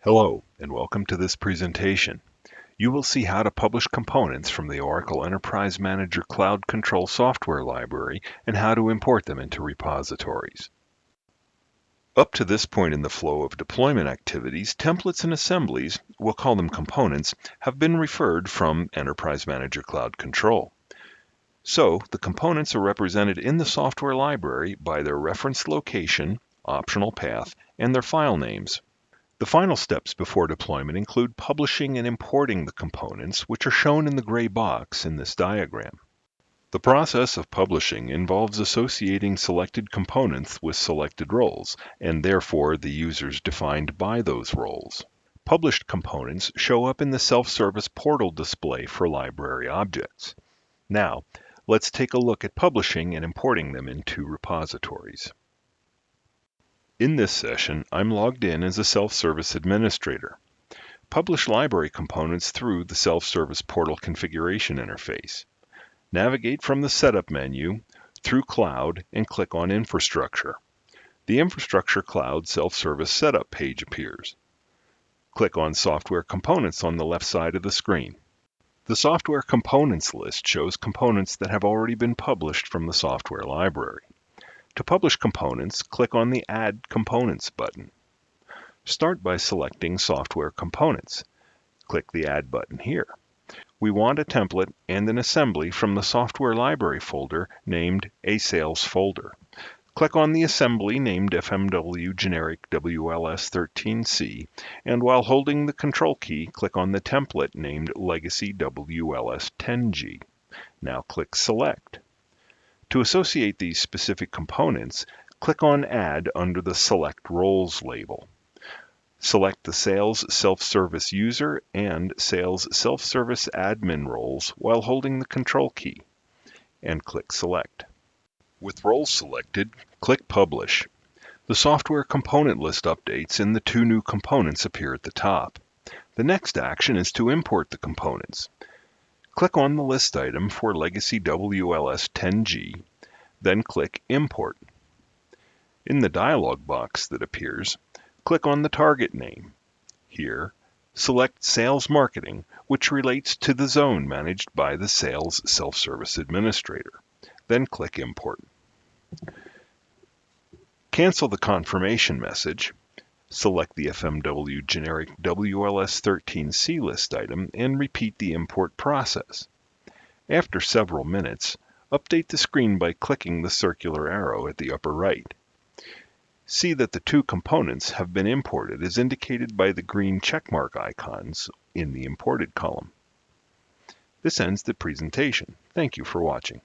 Hello, and welcome to this presentation. You will see how to publish components from the Oracle Enterprise Manager Cloud Control software library and how to import them into repositories. Up to this point in the flow of deployment activities, templates and assemblies, we'll call them components, have been referred from Enterprise Manager Cloud Control. So, the components are represented in the software library by their reference location, optional path, and their file names. The final steps before deployment include publishing and importing the components, which are shown in the gray box in this diagram. The process of publishing involves associating selected components with selected roles, and therefore the users defined by those roles. Published components show up in the self-service portal display for library objects. Now, let's take a look at publishing and importing them into repositories. In this session, I'm logged in as a self-service administrator. Publish library components through the self-service portal configuration interface. Navigate from the Setup menu through Cloud and click on Infrastructure. The Infrastructure Cloud Self-Service Setup page appears. Click on Software Components on the left side of the screen. The Software Components list shows components that have already been published from the software library. To publish components, click on the Add Components button. Start by selecting Software Components. Click the Add button here. We want a template and an assembly from the software library folder named A Sales Folder. Click on the assembly named FMW Generic WLS13C, and while holding the Control key, click on the template named Legacy WLS10G. Now click Select. To associate these specific components, click on Add under the Select Roles label. Select the Sales Self-Service User and Sales Self-Service Admin roles while holding the Control key, and click Select. With roles selected, click Publish. The software component list updates and the two new components appear at the top. The next action is to import the components. Click on the list item for Legacy WLS10G, then click Import. In the dialog box that appears, click on the target name. Here, select Sales Marketing, which relates to the zone managed by the Sales Self-Service Administrator. Then click Import. Cancel the confirmation message. Select the FMW Generic WLS13C list item and repeat the import process. After several minutes, update the screen by clicking the circular arrow at the upper right. See that the two components have been imported as indicated by the green checkmark icons in the Imported column. This ends the presentation. Thank you for watching.